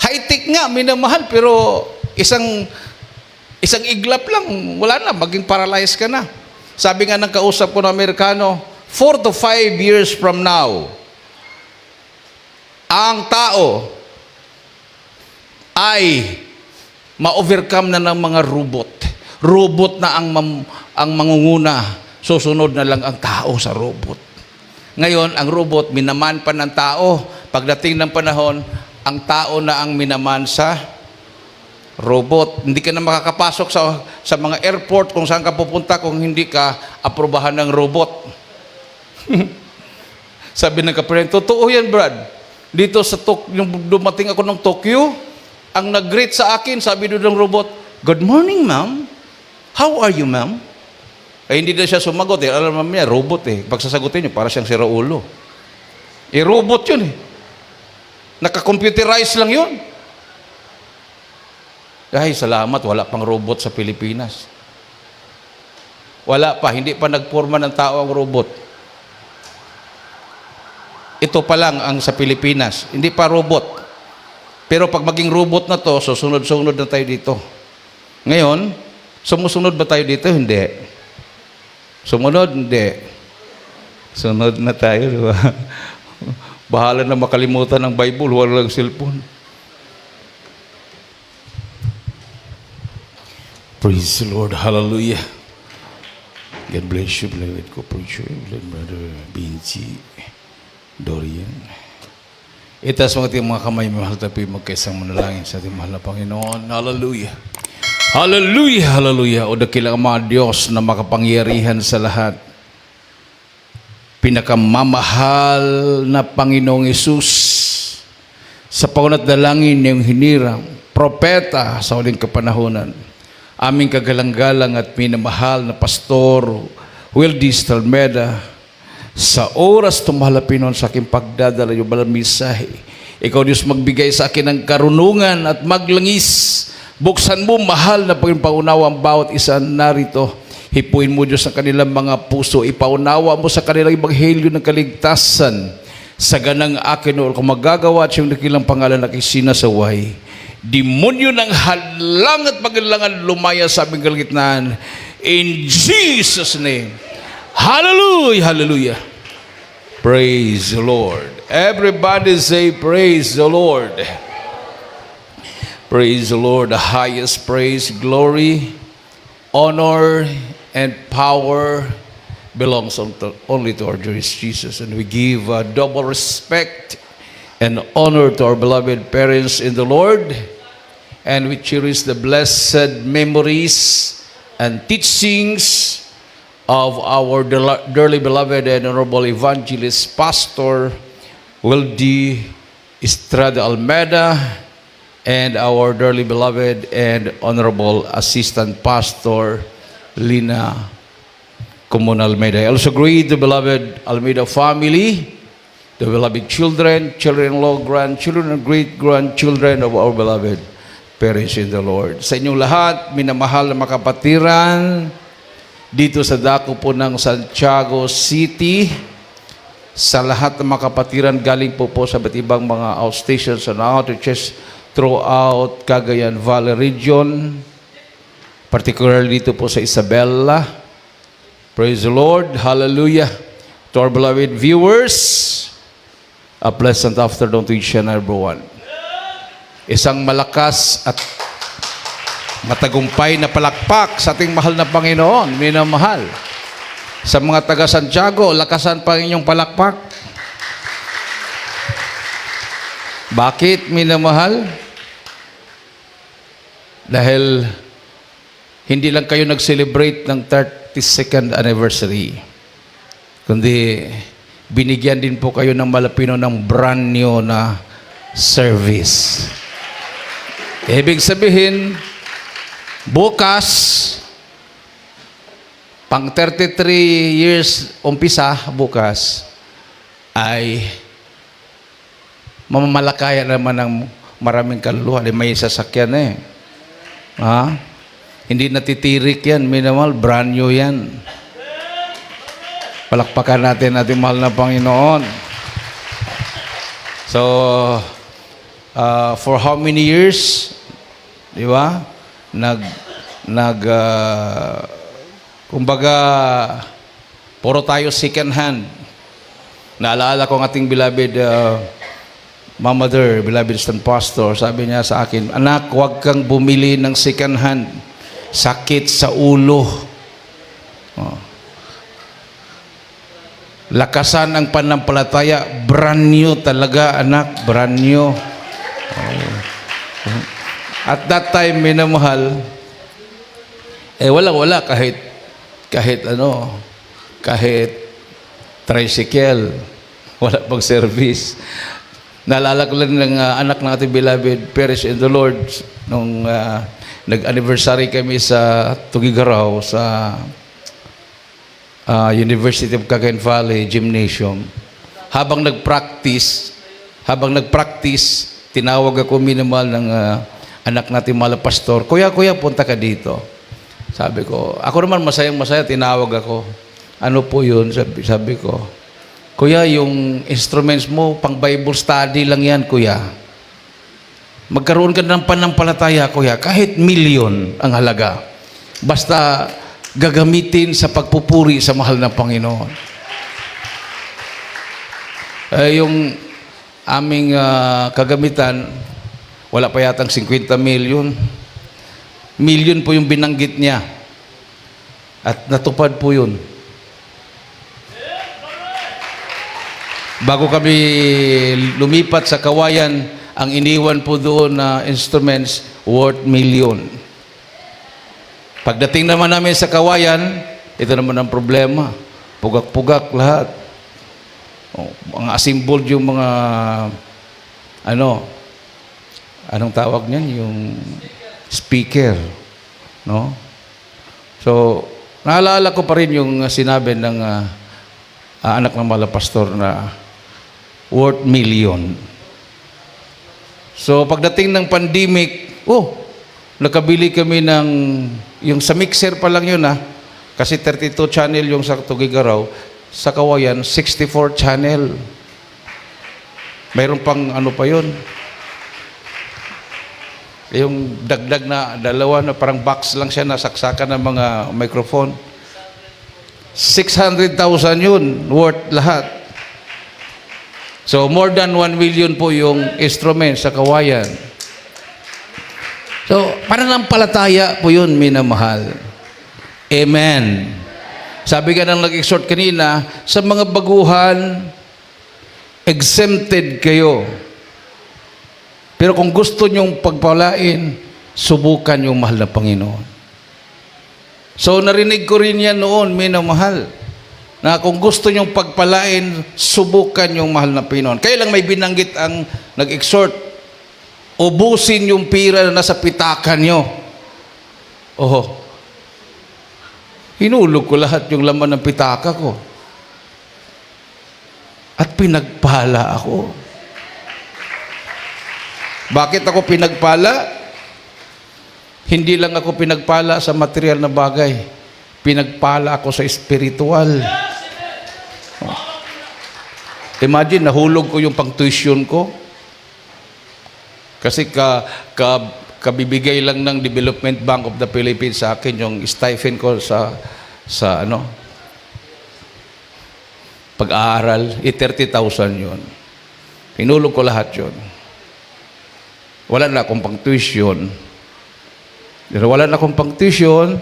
High-tech nga, minamahal, pero isang iglap lang, wala na, maging paralyzed ka na. Sabi nga ng kausap ko na Amerikano, 4 to 5 years from now, ang tao ay ma-overcome na ng mga robot. Robot na ang mangunguna. Susunod na lang ang tao sa robot. Ngayon, ang robot, minaman pa ng tao. Pagdating ng panahon, ang tao na ang minaman sa robot. Hindi ka na makakapasok sa mga airport kung saan ka pupunta kung hindi ka aprobahan ng robot. Sabi ng kapatid, totoo yan, Brad. Dito sa yung dumating ako ng Tokyo, ang nag-greet sa akin, sabi doon ng robot, "Good morning, ma'am. How are you, ma'am?" Ay hindi na siya sumagot. Alam naman niya, robot eh. Pag sasagutin niyo, para siyang si Raulo. Robot yun eh. Naka-computerize lang yun. Ay, salamat, wala pang robot sa Pilipinas. Wala pa, hindi pa nagporma ng tao ang robot. Ito pa lang ang sa Pilipinas, hindi pa robot. Pero pag maging robot na to, susunod-sunod na tayo dito. Ngayon, sumusunod ba tayo dito? Hindi. Sumunod? Hindi. Sunod na tayo, di ba? Bahala na makalimutan ng Bible, walang cellphone. Praise the Lord. Hallelujah. God bless you, beloved co-preacher, beloved Brother Binchi Dorian. Itaas mga ating mga kamay, mahal tayo magkaisang manalangin sa ating mahal na Panginoon. Hallelujah. Hallelujah, hallelujah. O dakilang Ama Diyos na makapangyarihan sa lahat. Pinakamamahal na Panginoong Hesus, sa paunat dalangin niyong hinirang, propeta sa huling kapanahunan, aming kagalang-galang at minamahal na Pastor Wildis Talmeda, sa oras tumahalapin noon sa aking pagdadala yung balang misahe, ikaw Diyos magbigay sa akin ng karunungan at maglangis. Buksan mo mahal na pagpaunawa ang bawat isa narito. Hipuin mo Diyos ang kanilang mga puso. Ipaunawa mo sa kanilang ebanghelyo ng kaligtasan. Sa ganang akin o kung magagawa at siyang nakilang pangalan na kisinasaway. Demonyo ng hadlang at paglangan lumaya sa aming kalagitnaan. In Jesus' name. Hallelujah, hallelujah. Praise the Lord. Everybody say praise the Lord. Praise the Lord. The highest praise, glory, honor, and power belongs only to our dearest Jesus. And we give double respect and honor to our beloved parents in the Lord. And we cherish the blessed memories and teachings of our dearly beloved and honorable evangelist, Pastor Wildy Estrada Almeida, and our dearly beloved and honorable Assistant Pastor Lina Comunal Almeida. I also greet the beloved Almeida family, the beloved children, children-in-law, grandchildren, and great-grandchildren of our beloved parents in the Lord. Sa inyong lahat, minamahal na makapatiran, dito sa dako po ng Santiago City, sa lahat ng makapatiran galing po sa iba't ibang mga outstations and outreaches throughout Cagayan Valley region, particularly dito po sa Isabela. Praise the Lord. Hallelujah. To our beloved viewers, a pleasant afternoon to each and everyone. Isang malakas at matagumpay na palakpak sa ating mahal na Panginoon, minamahal. Sa mga taga Santiago, lakasan pa inyong palakpak. Bakit minamahal? Dahil hindi lang kayo nag-celebrate ng 32nd anniversary, kundi binigyan din po kayo ng Malapino ng brand new na service. Ibig sabihin, bukas, pang 33 years umpisa bukas, ay mamamalakaya naman ng maraming kaluluwa. May sasakyan eh. Ha? Hindi natitirik yan, minimal, brand new yan. Palakpakan natin ating mahal na Panginoon. So, for how many years, di ba? Kumbaga, puro tayo second hand. Naalala ko ang ating beloved mother, beloved stand pastor, sabi niya sa akin, anak, huwag kang bumili ng second hand. Sakit sa ulo. Oh. Lakasan ang pananampalataya, brand new talaga, anak, brand new. Oh. At that time, minamahal, wala kahit tricycle, wala pang service. Naalala ko lang ng anak ng ating beloved perish in the Lord nung nag-anniversary kami sa Tugigaraw sa University of Cagayan Valley Gymnasium. Habang nag-practice, tinawag ako minimal ng anak natin mala pastor, Kuya, punta ka dito. Sabi ko, ako naman masayang-masaya, tinawag ako. Ano po yun? Sabi ko, Kuya, yung instruments mo, pang Bible study lang yan, Kuya. Magkaroon ka ng panampalataya, Kuya, kahit milyon ang halaga. Basta gagamitin sa pagpupuri sa mahal ng Panginoon. Yung aming kagamitan, wala pa yatang 50 million. Million po yung binanggit niya. At natupad po yun. Bago kami lumipat sa Kawayan, ang iniwan po doon na instruments worth million. Pagdating naman namin sa Kawayan, ito naman ang problema. Pugak-pugak lahat. Mga assembled yung mga anong tawag niyan? Yung speaker. No? So, naalala ko pa rin yung sinabi ng anak ng mala pastor na worth million. So, pagdating ng pandemic, nakabili kami ng, yung sa mixer pa lang yun kasi 32 channel yung sa Tugigaraw, sa Kawayan, 64 channel. Mayroon pang pa yun. Yung dagdag na dalawa na parang box lang siya, nasaksakan ng mga microphone. 600,000 yun, worth lahat. So, more than 1 million po yung instrument sa Kawayan. So, pananampalataya po yun, minamahal. Amen. Sabi ka nang nag-exhort kanina, sa mga baguhan, exempted kayo. Pero kung gusto nyong pagpalain, subukan yung mahal na Panginoon. So, narinig ko rin yan noon, minamahal, na kung gusto nyong pagpalain, subukan yung mahal na Panginoon. Kaya lang may binanggit ang nag-exhort, ubusin yung pira na nasa pitakan nyo. Hinulog ko lahat yung laman ng pitaka ko. At pinagpala ako. Bakit ako pinagpala? Hindi lang ako pinagpala sa material na bagay. Pinagpala ako sa spiritual. Imagine, nahulog ko yung pang-tuition ko. Kasi kabibigay lang ng Development Bank of the Philippines sa akin yung stipend ko sa pag-aaral, 30,000 yun. Hinulog ko lahat yun. Wala na akong pang-tuition. Wala na akong pang-tuition.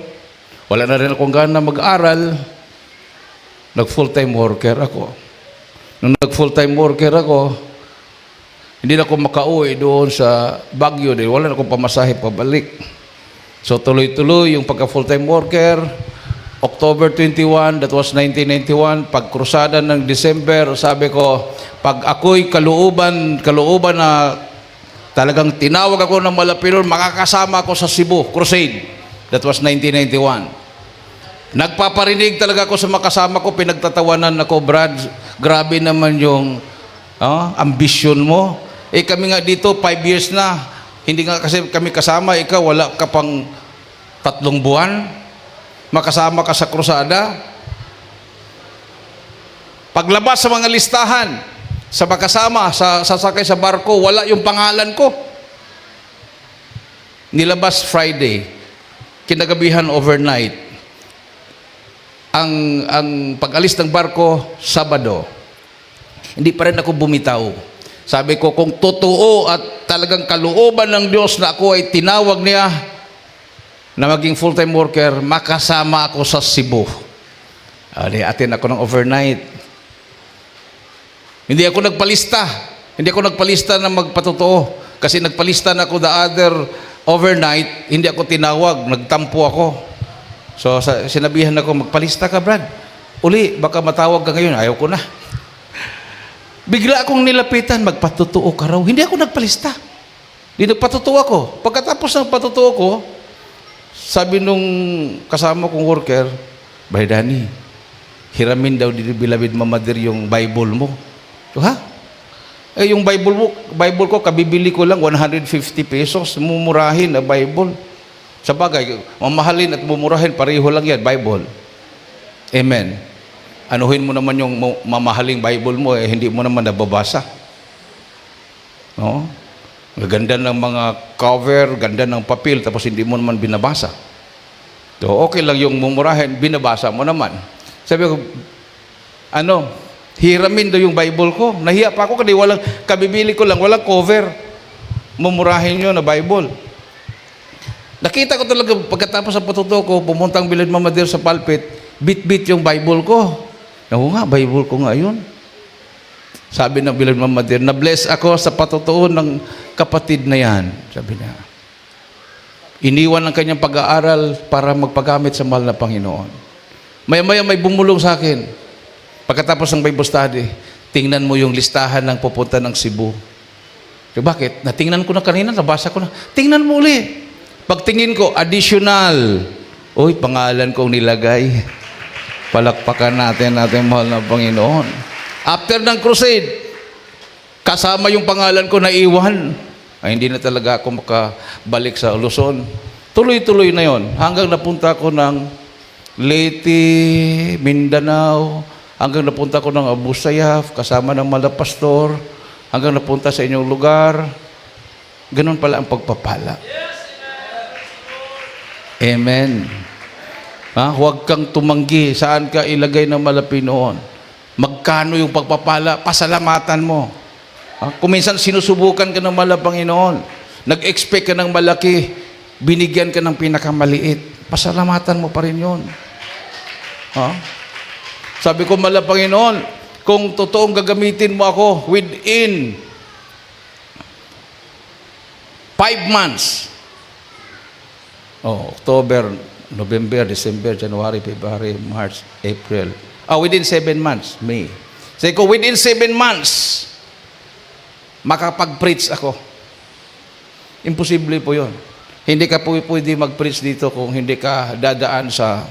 Wala na rin akong gana mag-aral. Nag-full-time worker ako. Nung nag-full-time worker ako, hindi na ako makauwi doon sa Baguio. Wala na akong pamasahe pabalik. So tuloy-tuloy yung pagka-full-time worker. October 21, that was 1991, pag-krusada ng December, sabi ko, pag ako'y kalooban na talagang tinawag ako ng Malapinon, makakasama ako sa Cebu, crusade. That was 1991. Nagpaparinig talaga ako sa makasama ko, pinagtatawanan ako, Brad, grabe naman yung ambisyon mo. Kami nga dito, 5 years na, hindi nga kasi kami kasama, ikaw wala ka pang 3 buwan, makasama ka sa krusada. Paglabas sa mga listahan, sa makasama, sa sasakay sa barko, wala yung pangalan ko. Nilabas Friday, kinagabihan overnight. Ang pag-alis ng barko, Sabado. Hindi pa rin ako bumitaw. Sabi ko, kung totoo at talagang kalooban ng Diyos na ako ay tinawag niya na maging full-time worker, makasama ako sa Cebu. Attend ako ng overnight. Hindi ako nagpalista. Hindi ako nagpalista na magpatotoo. Kasi nagpalista na ako the other overnight, hindi ako tinawag, nagtampo ako. So, sinabihan ako, magpalista ka, Brad. Uli, baka matawag ka ngayon. Ayaw ko na. Bigla akong nilapitan, magpatotoo ka raw. Hindi ako nagpalista. Hindi nagpatotoo ako. Pagkatapos ng patutuo ko, sabi nung kasama kong worker, Bay Danny, hiramin daw di Beloved Mama Dear yung Bible mo. So, ha? Eh, yung Bible ko, kabibili ko lang 150 pesos. Mumurahin na Bible. Sa bagay, mamahalin at mumurahin, pareho lang yan, Bible. Amen. Anuhin mo naman yung mamahaling Bible mo, eh, hindi mo naman nababasa. No? Ganda ng mga cover, ganda ng papel, tapos hindi mo naman binabasa. So, okay lang yung mumurahin, binabasa mo naman. Sabi ko, hiramin daw yung Bible ko. Nahiya pa ako kasi kabibili ko lang, walang cover. Mumurahin nyo na Bible. Nakita ko talaga, pagkatapos sa patutuo ko, pumuntang Beloved Mama Dear sa pulpit, bit-bit yung Bible ko. Oo nga, Bible ko nga yun. Sabi ng Beloved Mama Dear, na-bless ako sa patutuo ng kapatid na yan. Sabi niya, iniwan ang kanyang pag-aaral para magpagamit sa mahal na Panginoon. Maya-maya may bumulong sa akin. Pagkatapos ng Bible study, tingnan mo yung listahan ng pupunta ng Cebu. So, bakit? Natingnan ko na kanina, nabasa ko na. Tingnan mo uli. Pagtingin ko, additional. Uy, pangalan kong nilagay. Palakpakan natin mahal na Panginoon. After ng crusade, kasama yung pangalan ko na iwan. Ay, hindi na talaga ako makabalik sa Luzon. Tuloy-tuloy na yon. Hanggang napunta ko ng Leyte, Mindanao, hanggang napunta ko ng Abu Sayyaf, kasama ng Malapastor, hanggang napunta sa inyong lugar. Ganun pala ang pagpapala. Amen. Huwag kang tumanggi. Saan ka ilagay ng malapinoon? Magkano yung pagpapala? Pasalamatan mo. Kung minsan sinusubukan ka ng Panginoon, nag-expect ka ng malaki, binigyan ka ng pinakamaliit, pasalamatan mo pa rin yun. Sabi ko, Panginoon, kung totoong gagamitin mo ako within 5 months, October, November, December, January, February, March, April. Within 7 months, May. Sabi ko, within 7 months, makapag-preach ako. Imposible po yun. Hindi ka po pwede mag-preach dito kung hindi ka dadaan sa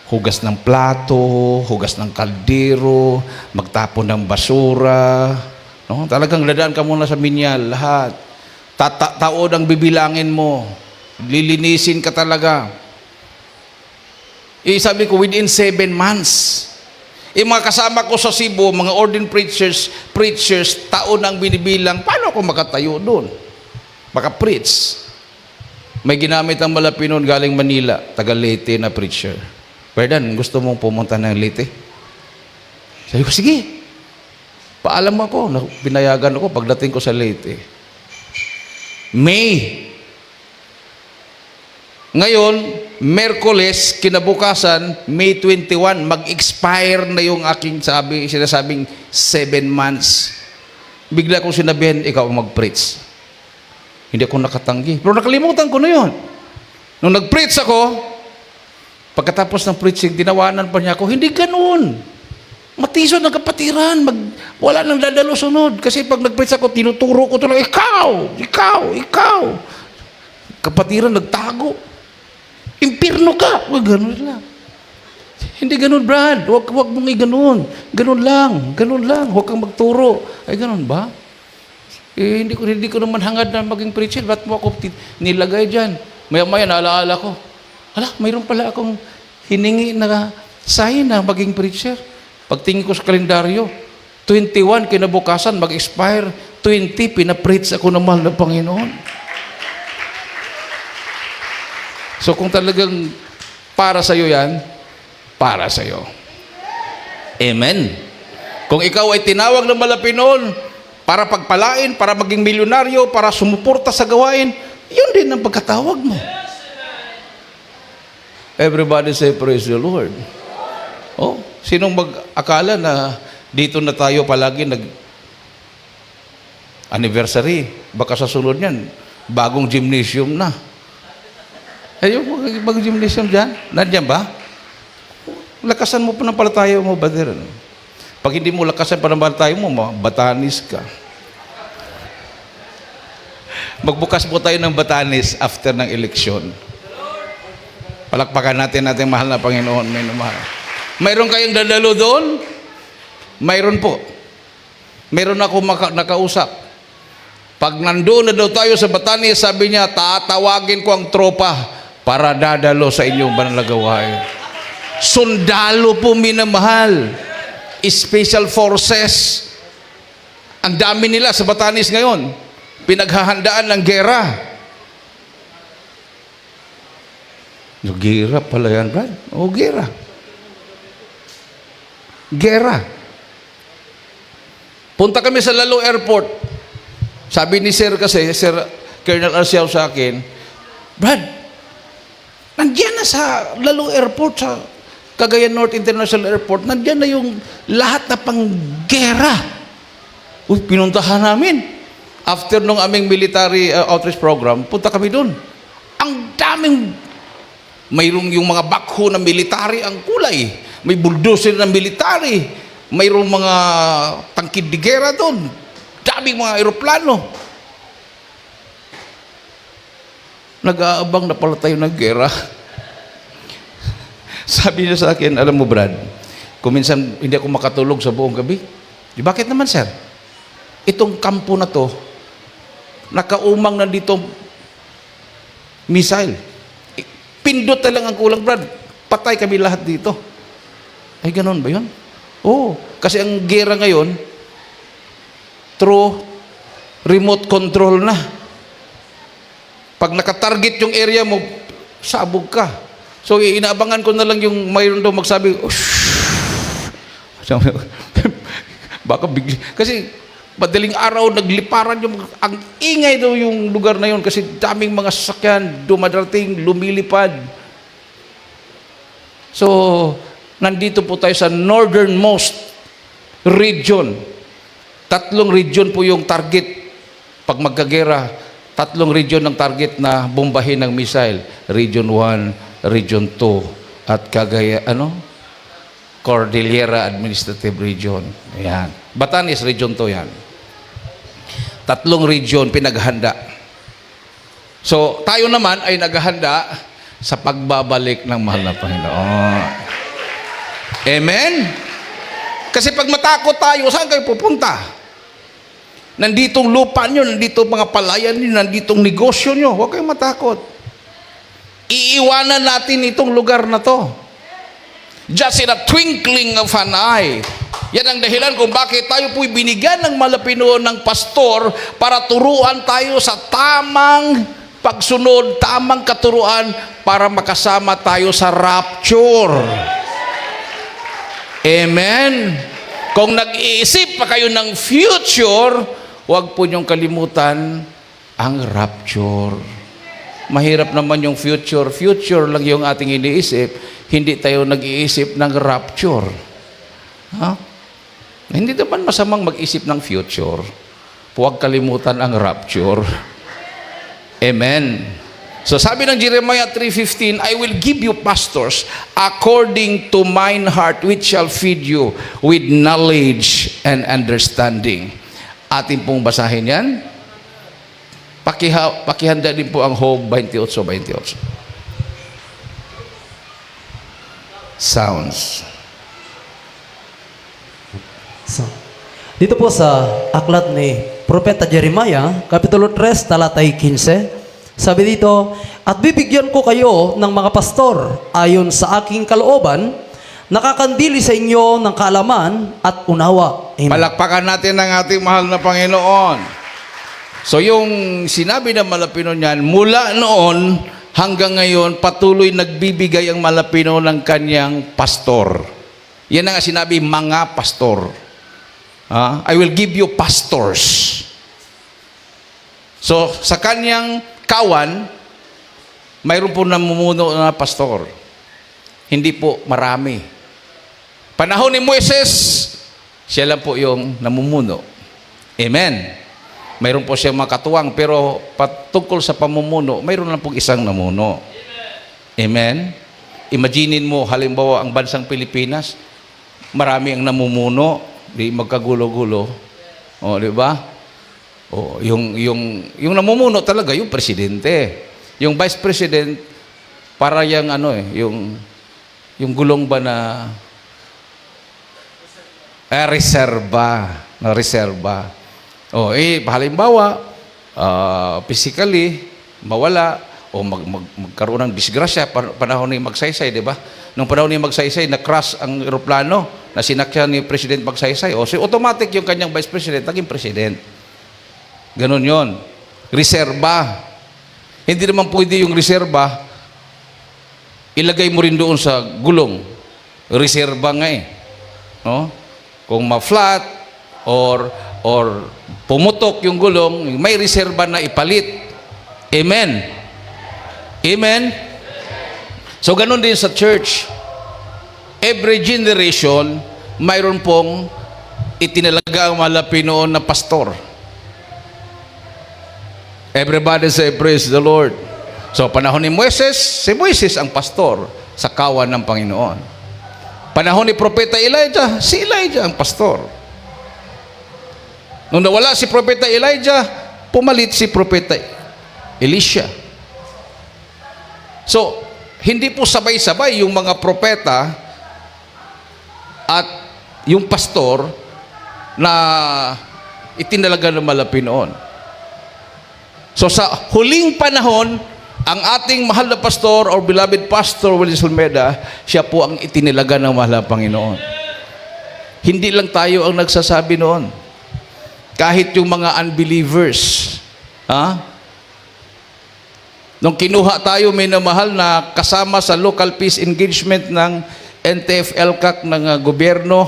hugas ng plato, hugas ng kaldero, magtapon ng basura. No? Talagang dadaan ka muna sa minyal, lahat. Taon ang bibilangin mo. Lilinisin ka talaga. Sabi ko, within 7 months. Mga kasama ko sa Cebu, mga ordained preachers, taon ang binibilang, paano ako makatayo doon? Maka-preach. May ginamit ang Malapinon galing Manila, taga Leyte na preacher. Pwede, gusto mong pumunta ng Leyte? Sabi ko, sige. Paalam ako, pinayagan ako pagdating ko sa Leyte. May. Ngayon, Merkules, kinabukasan, May 21, mag-expire na yung aking sinasabing 7 months. Bigla kong sinabihan, ikaw mag-preach. Hindi ako nakatanggi. Pero nakalimutan ko na yun. Nung nag-preach ako, pagkatapos ng preaching, tinawanan pa niya ako, hindi ganun. Matisod ng kapatiran, wala nang dadalo sunod. Kasi pag nag-preach ako, tinuturo ko tuloy, ikaw. Kapatiran, nagtago. Impirno ka. Ganun lang. Hindi ganun, Brad. Huwag mong i-ganun. Ganun lang. Huwag kang magturo. Ay, ganun ba? Hindi ko naman hangad na maging preacher. Ba't mo ako nilagay dyan? Maya-maya, naalaala ko. Mayroon pala akong hiningi na sign na maging preacher. Pagtingin ko sa kalendaryo, 21, kinabukasan, mag-expire. 20, pinapreach ako ng mahal ng Panginoon. So kung talagang para sa'yo yan, para sa'yo. Amen. Kung ikaw ay tinawag ng Malapinoon para pagpalain, para maging milyonaryo, para sumuporta sa gawain, yun din ang pagkatawag mo. Everybody say, praise the Lord. Oh, sinong mag-akala na dito na tayo palagi anniversary? Baka sa sunod niyan, bagong gymnasium na. Ayun, bagong gymnasium dyan. Nandiyan ba? Lakasan mo pa ng palataya mo, brother. Pag hindi mo lakasan pa ng palataya mo, Batanes ka. Magbukas po tayo ng Batanes after ng eleksyon. Palakpakan natin ating mahal na Panginoon. Mayroon kayong dadalo doon? Mayroon po. Mayroon ako nakausap. Pag nandoon na daw tayo sa Batanes, sabi niya, tatawagin ko ang tropa para dadalo sa inyong banalagawain. Sundalo po, minamahal. Special Forces. Ang dami nila sa Batanes ngayon. Pinaghahandaan ng gera. Gera pala yan, Brad. O, gera. Gera. Punta kami sa Lalo Airport. Sabi ni Sir kasi, Sir Colonel Arciao sa akin, Brad, nandiyan na sa Lalo Airport, sa Cagayan North International Airport, nandiyan na yung lahat na pang gera. Uy, pinuntahan namin. After nung aming military outreach program, punta kami doon. Ang daming, mayroong yung mga bakho na military ang kulay. May bulldozer na military. Mayroong mga tangkid de gera doon. Daming mga aeroplano. Nag-aabang na pala tayo ng gera. Sabi niya sa akin, alam mo Brad, kung minsan hindi ako makatulog sa buong gabi. Di bakit naman sir? Itong kampo na to, nakaumang na dito missile. Pindot na lang ang kulang, Brad. Patay kami lahat dito. Ay, ganun ba yun? Oo. Kasi ang gera ngayon, through remote control na. Pag nakatarget yung area mo, sabog ka. So, inaabangan ko na lang yung mayroon daw magsabi, baka bigli. Kasi, madaling araw, nagliparan yung, ang ingay daw yung lugar na yun kasi daming mga sasakyan, dumadating, lumilipad. So, nandito po tayo sa northernmost region. 3 region po yung target pag magkagera. 3 region ng target na bombahin ng missile. Region 1, Region 2, at Cordillera Administrative Region. Ayan. Batanes, Region 2 yan. 3 region pinaghanda. So, tayo naman ay naghahanda sa pagbabalik ng mahal na Panginoon. Amen? Kasi pag matakot tayo, saan kayo pupunta? Nanditong lupa nyo, nanditong mga palayan nyo, nanditong negosyo nyo. Huwag kayong matakot. Iiwanan natin itong lugar na to. Just in a twinkling of an eye. Yan ang dahilan kung bakit tayo po'y binigyan ng Malapinoon ng pastor para turuan tayo sa tamang pagsunod, tamang katuruan para makasama tayo sa rapture. Amen? Kung nag-iisip pa kayo ng future, huwag po niyong kalimutan ang rapture. Mahirap naman yung future. Future lang yung ating iniisip. Hindi tayo nag-iisip ng rapture. Ha? Hindi naman masamang mag-isip ng future. Huwag kalimutan ang rapture. Amen. So sabi ng Jeremiah 3:15, I will give you pastors according to mine heart, which shall feed you with knowledge and understanding. Atin pong basahin yan. Pakihanda din po ang Job 28:28. Sounds. So, dito po sa aklat ni Propeta Jeremiah, Kapitulo 3, talatay 15, sabi dito, at bibigyan ko kayo ng mga pastor ayon sa aking kalooban nakakandili sa inyo ng kaalaman at unawa. Amen. Palakpakan natin ang ating mahal na Panginoon. So yung sinabi ng Malapino niyan, mula noon hanggang ngayon, patuloy nagbibigay ang Malapino ng kanyang pastor. Yan ang sinabi, mga pastor. I will give you pastors. So sa kanyang kawan, mayroon po namumuno na pastor. Hindi po marami. Panahon ni Moises, siya lang po yung namumuno. Amen. Mayroon po siyang makatuwang, pero patungkol sa pamumuno, mayroon lang pong isang namuno. Amen. Imaginin mo, halimbawa, ang bansang Pilipinas, marami ang namumuno, di magkagulo-gulo. O, di ba? O, yung namumuno talaga, yung presidente. Yung vice president, para yung yung gulong ba na reserba. O, halimbawa, physically, mawala, o magkaroon ng disgrasya, panahon ni Magsaysay, di ba? Nung panahon ni Magsaysay, na-crash ang eroplano, na sinakyan ni President Magsaysay, o so automatic yung kanyang vice president, naging president. Ganon yon. Reserba. Hindi naman pwede yung reserba, ilagay mo rin doon sa gulong. Reserba nga eh. No? Kung ma-flat, or pumutok yung gulong, may reserba na ipalit. Amen. Amen. So ganun din sa church. Every generation, mayroon pong itinalaga ang Malapino na pastor. Everybody say, praise the Lord. So panahon ni Moises, si Moises ang pastor sa kawan ng Panginoon. Panahon ni Propeta Elijah, si Elijah ang pastor. Nung nawala si Propeta Elijah, pumalit si Propeta Elisha. So, hindi po sabay-sabay yung mga propeta at yung pastor na itinalaga ng Malapinoon. So, sa huling panahon, ang ating mahal na pastor or beloved pastor Willis Olmeda, siya po ang itinilaga ng mahal na Panginoon. Hindi lang tayo ang nagsasabi noon. Kahit yung mga unbelievers, nung kinuha tayo, may namahal na kasama sa local peace engagement ng NTF-ELCAC ng gobyerno,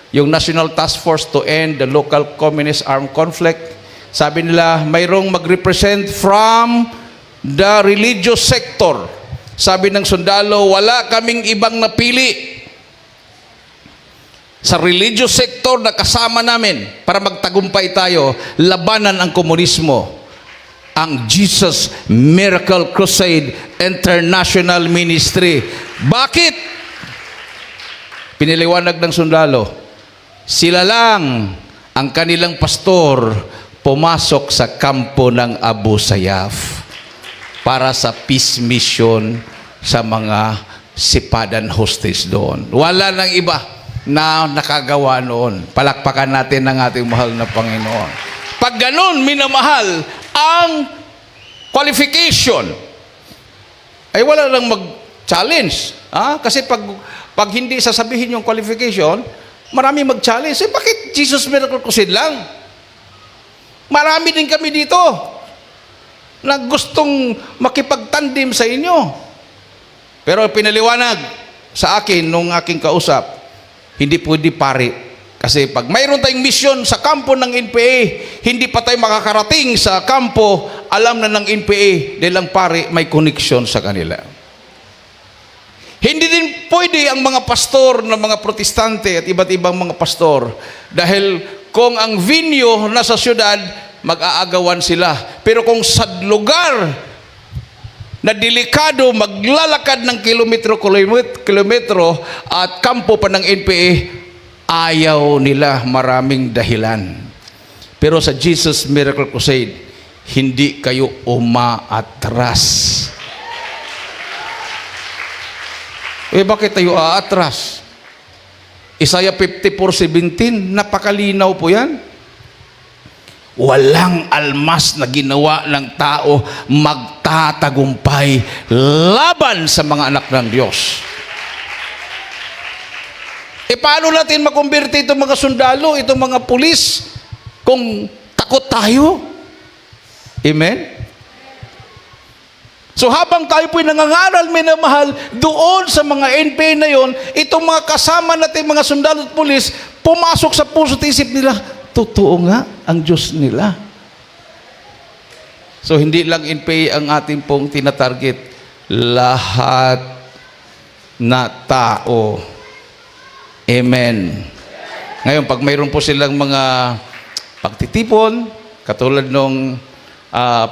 yung National Task Force to End the Local Communist Armed Conflict. Sabi nila, mayroong mag-represent from the religious sector. Sabi ng sundalo, wala kaming ibang napili sa religious sector na kasama namin para magtagumpay tayo, labanan ang komunismo. Ang Jesus Miracle Crusade International Ministry. Bakit? Piniliwanag ng sundalo, sila lang ang kanilang pastor pumasok sa kampo ng Abu Sayyaf para sa peace mission sa mga sipadan hostage doon. Wala nang iba na nakagawa noon. Palakpakan natin ang ating mahal na Panginoon. Pag ganun, minamahal, ang qualification, ay wala lang mag-challenge. Kasi pag hindi sasabihin yung qualification, marami mag-challenge. Bakit Jesus Miracle Crusade lang? Marami din kami dito na gustong makipagtandim sa inyo. Pero pinaliwanag sa akin nung aking kausap, hindi pwede pare. Kasi pag mayroon tayong misyon sa kampo ng NPA, hindi pa tayo makakarating sa kampo, alam na ng NPA, dahil ang pare may connection sa kanila. Hindi din pwede ang mga pastor ng mga protestante at iba't ibang mga pastor, dahil kung ang venue nasa syudad, mag-aagawan sila. Pero kung sa lugar na delikado, maglalakad ng kilometro at kampo pa ng NPA, ayaw nila, maraming dahilan. Pero sa Jesus Miracle Crusade, hindi kayo umaatras. Bakit tayo aatras? Isaiah 54:17, napakalinaw po yan. Walang almas na ginawa ng tao magtatagumpay laban sa mga anak ng Diyos. E paano natin makumberte itong mga sundalo, itong mga pulis, kung takot tayo? Amen? So habang tayo po'y nangangaral, minamahal, doon sa mga NPA na yon, itong mga kasama natin, mga sundalo at pulis, pumasok sa puso at isip nila, totoo nga ang Diyos nila. So hindi lang NPA ang ating pong tinatarget, lahat na tao. Amen. Ngayon, pag mayroon po silang mga pagtitipon, katulad nung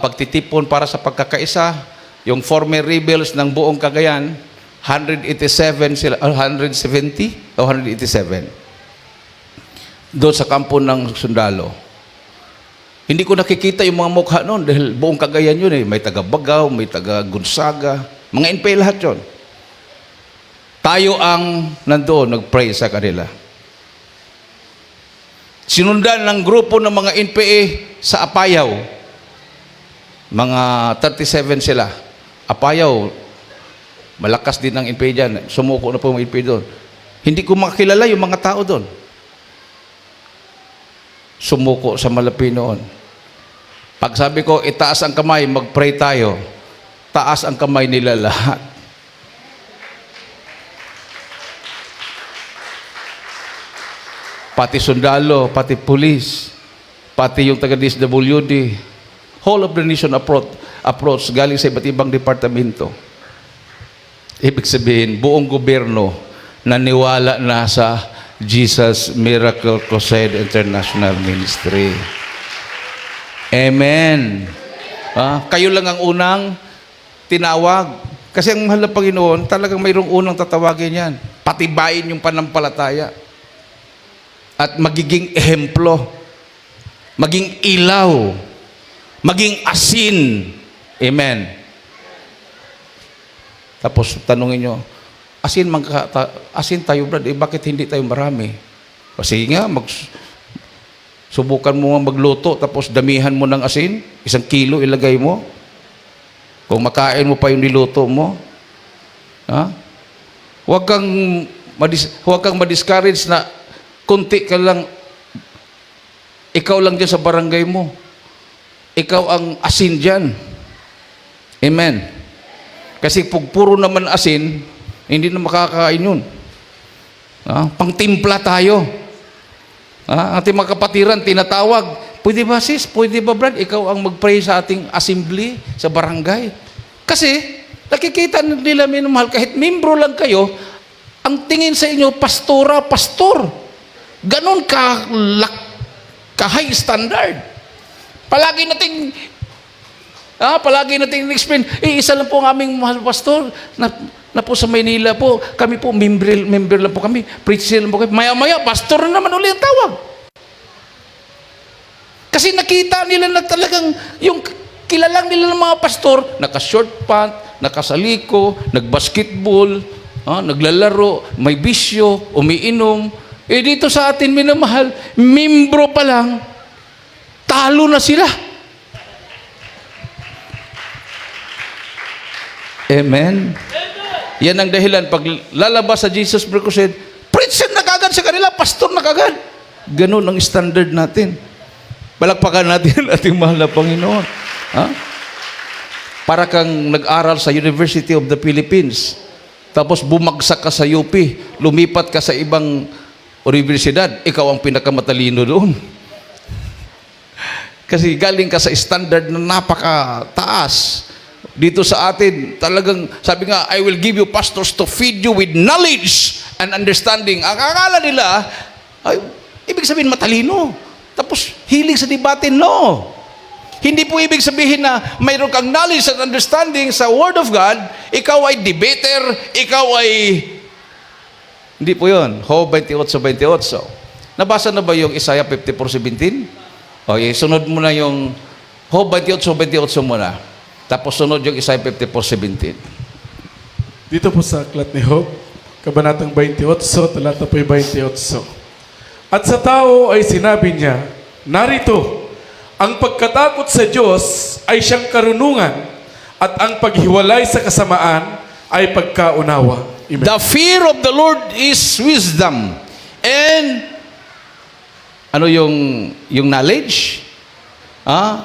pagtitipon para sa pagkakaisa, yung former rebels ng buong Cagayan, 187 sila, 170 o 187. Doon sa kampo ng sundalo. Hindi ko nakikita yung mga mukha noon dahil buong Cagayan yun eh. May taga Bagaw, may taga Gonzaga, mga NPA lahat yun. Tayo ang nandoon, nag-pray sa kanila. Sinundan ng grupo ng mga NPA sa Apayaw. Mga 37 sila. Apayaw, malakas din ang NPA dyan. Sumuko na po ang NPA doon. Hindi ko makilala yung mga tao doon. Sumuko sa Malapi noon. Pag sabi ko, itaas ang kamay, mag-pray tayo. Taas ang kamay nila lahat. Pati sundalo, pati pulis, pati yung taga-DSWD, whole of the nation approach galing sa iba't ibang departamento. Ibig sabihin, buong gobyerno naniwala na sa Jesus Miracle Crusade International Ministry. Amen. Kayo lang ang unang tinawag. Kasi ang mahal na Panginoon, talagang mayroong unang tatawagin yan. Patibayin yung panampalataya. At magiging ehemplo, maging ilaw, maging asin. Amen. Tapos tanungin nyo, asin tayo brad, bakit hindi tayo marami? Kasi nga, subukan mo nga magluto, tapos damihan mo ng asin, 1 kilo ilagay mo. Kung makain mo pa yung niluto mo, huwag kang ma-discourage na kunti ka lang, ikaw lang dyan sa barangay mo. Ikaw ang asin dyan. Amen. Kasi pag puro naman asin, hindi na makakain yun. Pangtimpla tayo. Ating mga kapatiran, tinatawag, pwede ba sis, pwede ba Brad, ikaw ang mag-pray sa ating assembly, sa barangay? Kasi, nakikita nila minumahal, kahit membro lang kayo, ang tingin sa inyo, pastora, pastor. Ganon ka high standard. Palagi nating explain, isa lang po ang aming mahal pastor na po sa Maynila po, kami po member lang po kami, preacher lang po kami, maya-maya pastor na naman ulit ang tawag. Kasi nakita nila na talagang yung kilalang nila ng mga pastor, naka-short pant, nakasaliko, nag-basketball, naglalaro, may bisyo, umiinom. Dito sa atin, minamahal, membro pa lang, talo na sila. Amen? Yan ang dahilan. Pag lalabas sa Jesus Crusade, preacher na kagad sa kanila, pastor na kagad. Ganun ang standard natin. Palakpakan natin ating mahal na Panginoon. Para kang nag-aral sa University of the Philippines, tapos bumagsak ka sa UP, lumipat ka sa ibang universidad, ikaw ang pinakamatalino doon. Kasi galing ka sa standard na napakataas. Dito sa atin, talagang, sabi nga, I will give you pastors to feed you with knowledge and understanding. Ang akala nila, ay, ibig sabihin matalino. Tapos, hilig sa debate, no. Hindi po ibig sabihin na mayroon kang knowledge and understanding sa Word of God, ikaw ay debater, ikaw ay hindi po yun. Job 28:28. Nabasa na ba yung Isaiah 54:17? Okay, sunod mo na yung Job 28:28 muna. Tapos sunod yung Isaiah 54:17. Dito po sa aklat ni Job, kabanatang 28, talata po 28. At sa tao ay sinabi niya, narito, ang pagkatakot sa Diyos ay siyang karunungan at ang paghiwalay sa kasamaan ay pagkaunawa. Amen. The fear of the Lord is wisdom, And ano yung knowledge?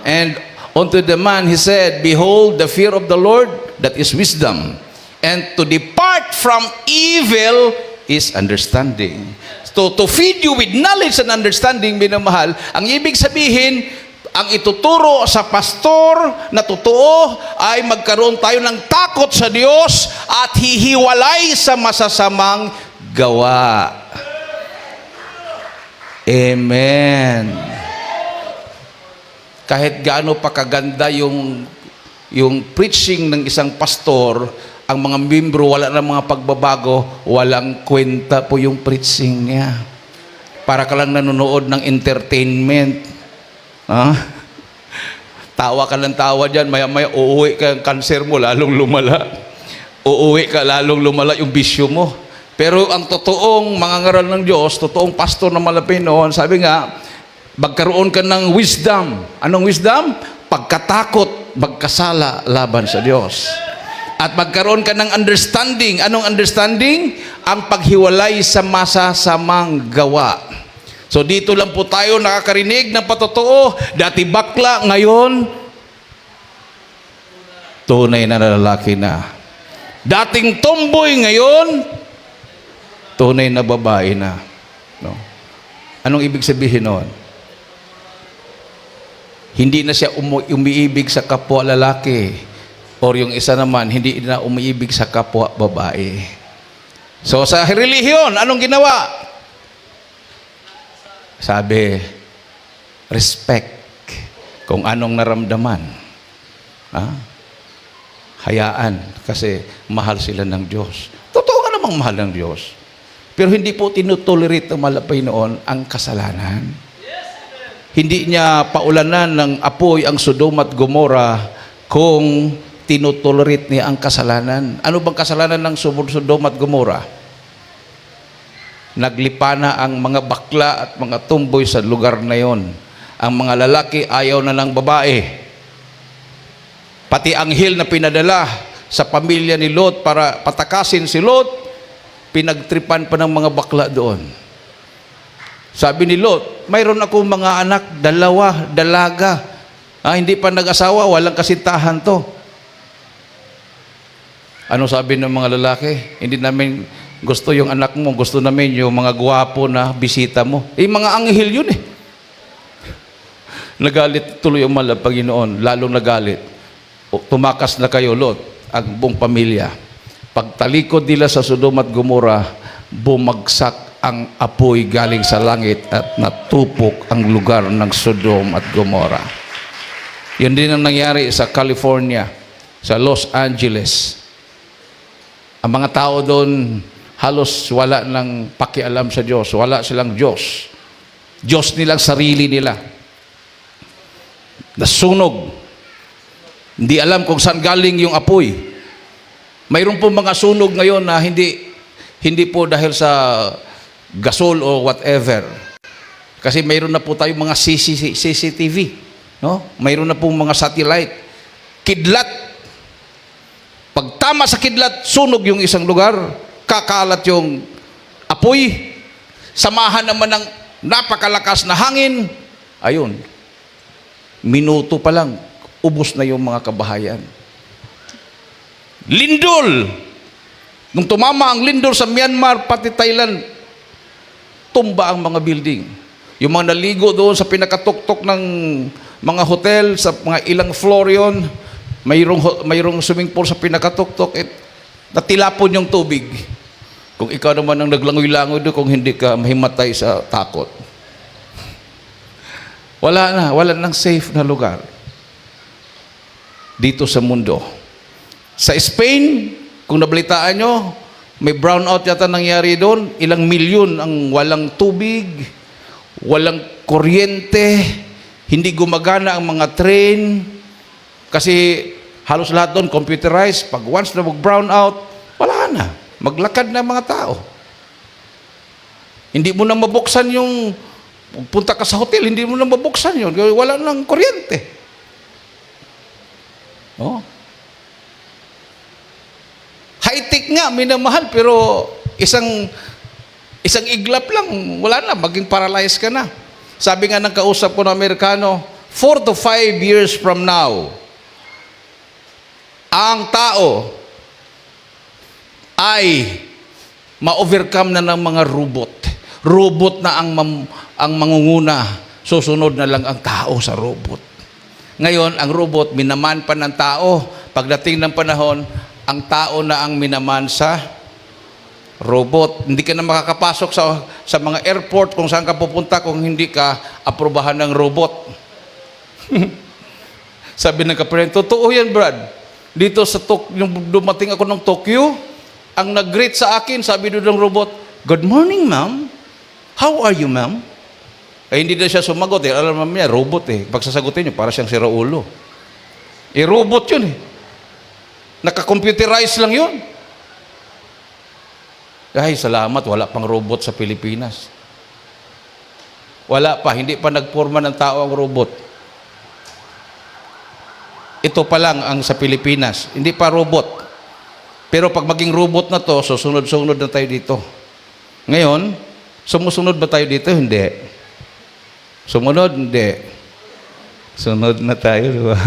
And unto the man he said, behold, the fear of the Lord, that is wisdom. And to depart from evil is understanding. So, to feed you with knowledge and understanding, minamahal, ang ibig sabihin, ang ituturo sa pastor na totoo ay magkaroon tayo ng takot sa Diyos at hihiwalay sa masasamang gawa. Amen. Kahit gaano pa kaganda yung preaching ng isang pastor, ang mga membro wala na mga pagbabago, walang kwenta po yung preaching niya. Para ka lang nanonood ng entertainment. Tawa ka lang tawa dyan, maya-maya uuwi ka, yung cancer mo lalong lumala. Uuwi ka, lalong lumala yung bisyo mo. Pero ang totoong mga ngaral ng Diyos, totoong pastor na malapit noon, sabi nga, magkaroon ka ng wisdom. Anong wisdom? Pagkatakot, magkasala laban sa Diyos. At magkaroon ka ng understanding. Anong understanding? Ang paghiwalay sa masasamang gawa. So dito lang po tayo nakakarinig ng patotoo. Dati bakla, ngayon tunay na lalaki na. Dating tomboy, ngayon tunay na babae na. No? Anong ibig sabihin noon? Hindi na siya umiibig sa kapwa lalaki, or yung isa naman, hindi na umiibig sa kapwa babae. So sa relihiyon, anong ginawa? Sabi, respect kung anong naramdaman. Hayaan, kasi mahal sila ng Diyos. Totoo ka namang mahal ng Diyos. Pero hindi po tinutolerate ng malapay noon ang kasalanan. Hindi niya paulanan ng apoy ang Sodom at Gomora kung tinutolerate niya ang kasalanan. Ano bang kasalanan ng Sodom at Gomora? Naglipana ang mga bakla at mga tumboy sa lugar na yon. Ang mga lalaki ayaw na ng babae. Pati anghel na pinadala sa pamilya ni Lot para patakasin si Lot, pinagtripan pa ng mga bakla doon. Sabi ni Lot, mayroon akong mga anak, 2, dalaga. Hindi pa nag-asawa, walang kasintahan to. Ano sabi ng mga lalaki? Hindi namin gusto yung anak mo, gusto namin yung mga gwapo na bisita mo. Mga anghel yun eh. Nagalit tuloy ang Panginoon, lalong nagalit. Tumakas na kayo, Lot, ang buong pamilya. Pagtalikod nila sa Sodom at Gomora, bumagsak ang apoy galing sa langit at natupok ang lugar ng Sodom at Gomora. Yun din ang nangyari sa California, sa Los Angeles. Ang mga tao doon, halos wala ng pakialam sa Diyos. Wala silang Diyos. Diyos nilang sarili nila. Nasunog. Hindi alam kung saan galing yung apoy. Mayroon po mga sunog ngayon na hindi po dahil sa gasol o whatever. Kasi mayroon na po tayong mga CCTV, no? Mayroon na po mga satellite. Kidlat. Pag tama sa kidlat, sunog yung isang lugar, kakalat yung apoy. Samahan naman ng napakalakas na hangin. Ayun. Minuto pa lang, ubos na yung mga kabahayan. Lindol. Nung tumama ang lindol sa Myanmar, pati Thailand, tumba ang mga building. Yung mga naligo doon sa pinakatuktok ng mga hotel, sa mga ilang floor yun, mayroong swimming pool sa pinakatuktok, natilapon yung tubig. Kung ikaw naman ang naglangoy-langoy doon, kung hindi ka mahimatay sa takot. Wala nang safe na lugar dito sa mundo. Sa Spain, kung nabalitaan nyo, may brownout yata nangyari doon. Ilang milyon ang walang tubig, walang kuryente, hindi gumagana ang mga train. Kasi halos lahat doon computerized. Pag once na mag-brown out, wala na. Maglakad na mga tao. Hindi mo na mabuksan yung, punta ka sa hotel, hindi mo na mabuksan yun. Wala nang kuryente. Oh. High-tech nga, minamahal, pero isang Isang iglap lang, wala na, maging paralyzed ka na. Sabi nga ng kausap ko na Amerikano, 4 to 5 years from now, ang tao ay ma-overcome na ng mga robot. Robot na ang mangunguna. Susunod na lang ang tao sa robot. Ngayon, ang robot, minaman pa ng tao. Pagdating ng panahon, ang tao na ang minaman sa robot. Hindi ka na makakapasok sa mga airport kung saan ka pupunta kung hindi ka aprobahan ng robot. Sabi ng kapatid, totoo yan, Brad. Dito sa yung dumating ako ng Tokyo, ang nag-greet sa akin, sabi doon ng robot, "Good morning, ma'am. How are you, ma'am?" Ay hindi na siya sumagot. Alam naman niya, robot eh. Pag sasagutin niyo, para siyang si Raulo. Robot yun eh. Naka-computerize lang yun. Ay, salamat, wala pang robot sa Pilipinas. Wala pa, hindi pa nagporma ng tao ang robot. Ito pa lang ang sa Pilipinas, hindi pa robot. Pero pag maging robot na to, susunod-sunod na tayo dito. Ngayon, sumusunod ba tayo dito? Hindi. Sumunod? Hindi. Sunod na tayo, di ba?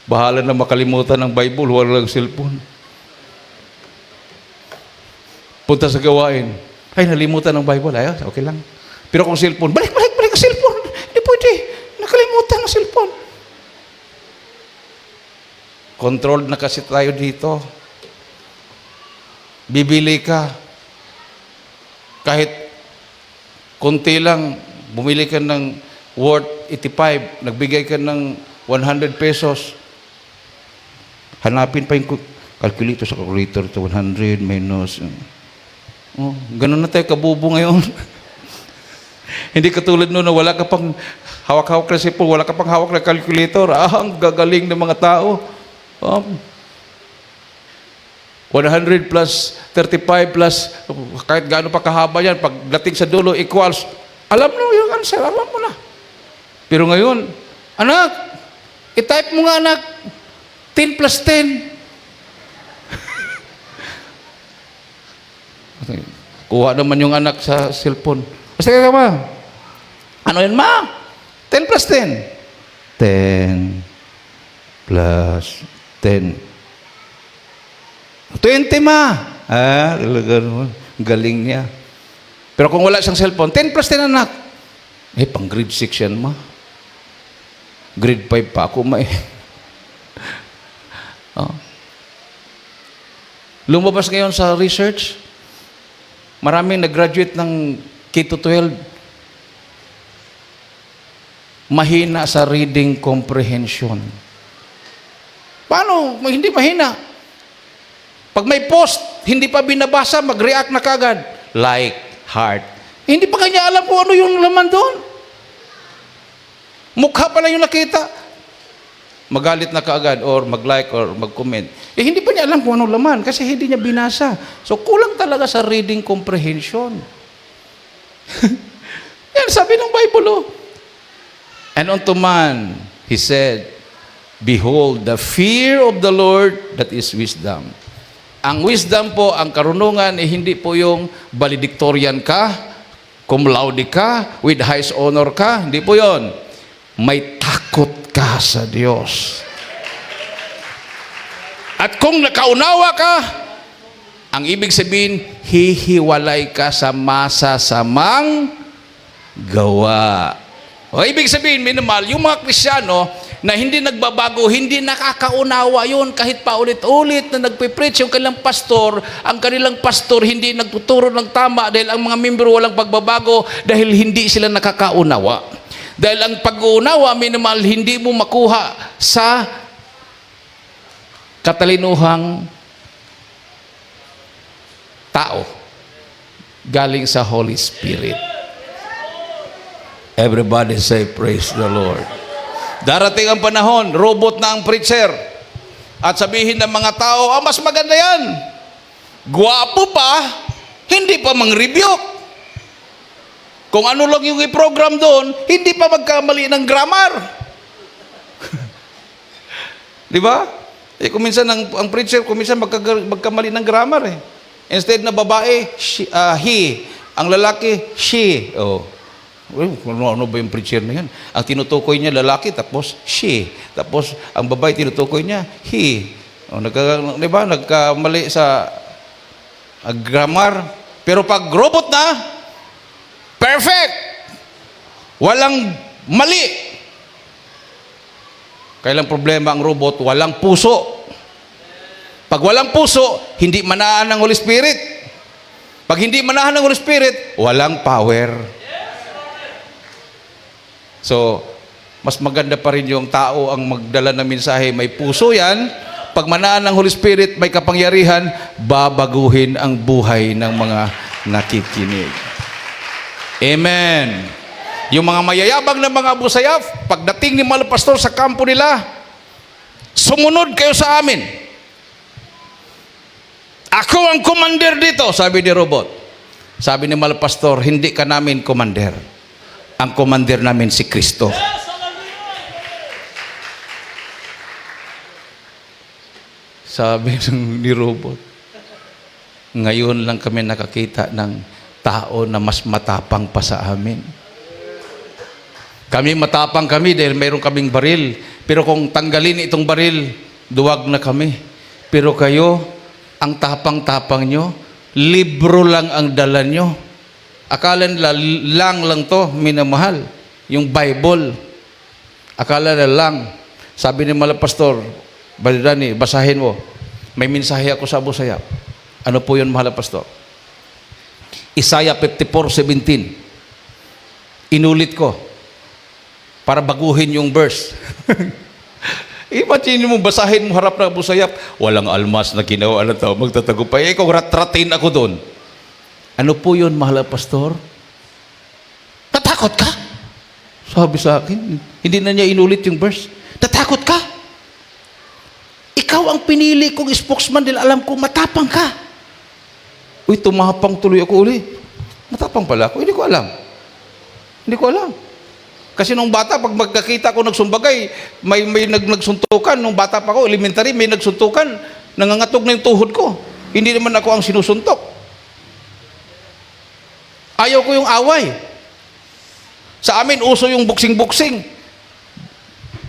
Bahala na makalimutan ng Bible, walang cellphone. Punta sa gawain. Ay, nalimutan ng Bible. Ay, okay lang. Pero kung cellphone, balik ang cellphone. Hindi pwede. Nakalimutan ng cellphone. Controlled na kasi tayo dito. Bibili ka. Kahit konti lang, bumili ka ng worth 85, nagbigay ka ng 100 pesos. Hanapin pa yung calculator sa calculator to 100 minus. Oh, ganun na tayo kabubo ngayon. Hindi katulad noon na wala ka pang hawak-hawak na sipol, wala ka pang hawak na calculator. Ang gagaling ng mga tao. 100 plus 35 plus kahit gaano pa kahaba yan, pagdating sa dulo equals, alam mo yung answer, alam mo na. Pero ngayon, anak, i-type mo nga anak, 10 plus 10. Kuha naman yung anak sa cellphone. Basta ka ba? Ano yun, ma? 10 plus 10. 10 plus 10. 20, ma. Talaga naman. Galing niya. Pero kung wala siyang cellphone, 10 plus 10, anak. Pang grade 6 yan, ma. Grade 5 pa ako, ma. Lumabas ngayon sa research, maraming nag-graduate ng K-12, mahina sa reading comprehension. Paano? Hindi mahina. Pag may post, hindi pa binabasa, mag-react na kagad. Like, heart. Hindi pa kanya alam kung ano yung laman doon. Mukha pa lang yung nakita. Magalit na kaagad or mag-like or mag-comment. Hindi pa niya alam kung anong laman kasi hindi niya binasa. So, kulang talaga sa reading comprehension. Yan, sabi ng Bible, oh. And unto man, he said, "Behold, the fear of the Lord, that is wisdom." Ang wisdom po, ang karunungan, hindi po yung valedictorian ka, cum laude ka, with highest honor ka. Hindi po yon. May takot ka sa Diyos. At kung nakaunawa ka, ang ibig sabihin, hihiwalay ka sa masasamang gawa. O ibig sabihin, minimal, yung mga Kristyano na hindi nagbabago, hindi nakakaunawa yun kahit paulit-ulit na nagpipreach yung kanilang pastor, ang kanilang pastor hindi nagtuturo ng tama dahil ang mga membro walang pagbabago dahil hindi sila nakakaunawa. Dahil ang pag-uunawa, minimal, hindi mo makuha sa katalinuhang tao galing sa Holy Spirit. Everybody say, praise the Lord. Darating ang panahon, robot na ang preacher. At sabihin ng mga tao, mas maganda yan. Guwapo pa, hindi pa mang-rebuke. Kung ano lang yung i-program doon, hindi pa magkamali ng grammar. Di ba? Kung minsan ang preacher, kung minsan magkamali ng grammar eh. Instead na babae, he. Ang lalaki, she. Oh. Well, ano ba yung preacher na yan? Ang tinutukoy niya lalaki, tapos she. Tapos ang babae tinutukoy niya, he. Oh, di ba? Nagkamali sa grammar. Pero pag robot na, perfect! Walang mali. Kailang problema ang robot, walang puso. Pag walang puso, hindi manahan ng Holy Spirit. Pag hindi manahan ng Holy Spirit, walang power. So, mas maganda pa rin yung tao ang magdala ng mensahe. May puso yan. Pag manahan ng Holy Spirit, may kapangyarihan, babaguhin ang buhay ng mga nakikinig. Amen. Yung mga mayayabang na mga Abu Sayyaf, pagdating ni mga pastor sa kampo nila, sumunod kayo sa amin. Ako ang commander dito, sabi ni robot. Sabi ni mga pastor, hindi ka namin commander. Ang commander namin si Kristo. Sabi ni robot, ngayon lang kami nakakita ng tao na mas matapang pa sa amin. Kami matapang kami dahil mayroon kaming baril. Pero kung tanggalin itong baril, duwag na kami. Pero kayo, ang tapang-tapang nyo, libro lang ang dala nyo. Akala nila lang to, minamahal. Yung Bible. Akala nila lang. Sabi ni Mala Pastor, Balidani, basahin mo. May mensahe ako sa Abu Sayyaf. Ano po yun, Mala Pastor? Isaiah 54:17. Inulit ko para baguhin yung verse. Imagine mo, basahin mo harap ng Abu Sayyaf, walang almas na ginawa ng tao, magtatagumpay. Ikaw, ratratin ako doon. Ano po yun, mahal na pastor? Natakot ka? Sabi sa akin, hindi na niya inulit yung verse. Natakot ka? Ikaw ang pinili kong spokesman dahil alam ko matapang ka. Uy, tumapang tuloy ako uli. Matapang pala ako, hindi ko alam. Hindi ko alam. Kasi nung bata, pag magkakita ko nagsumbagay, may nagsuntukan. Nung bata pa ko, elementary, may nagsuntukan. Nangangatog na yung tuhod ko. Hindi naman ako ang sinusuntok. Ayaw ko yung away. Sa amin, uso yung buksing-buksing.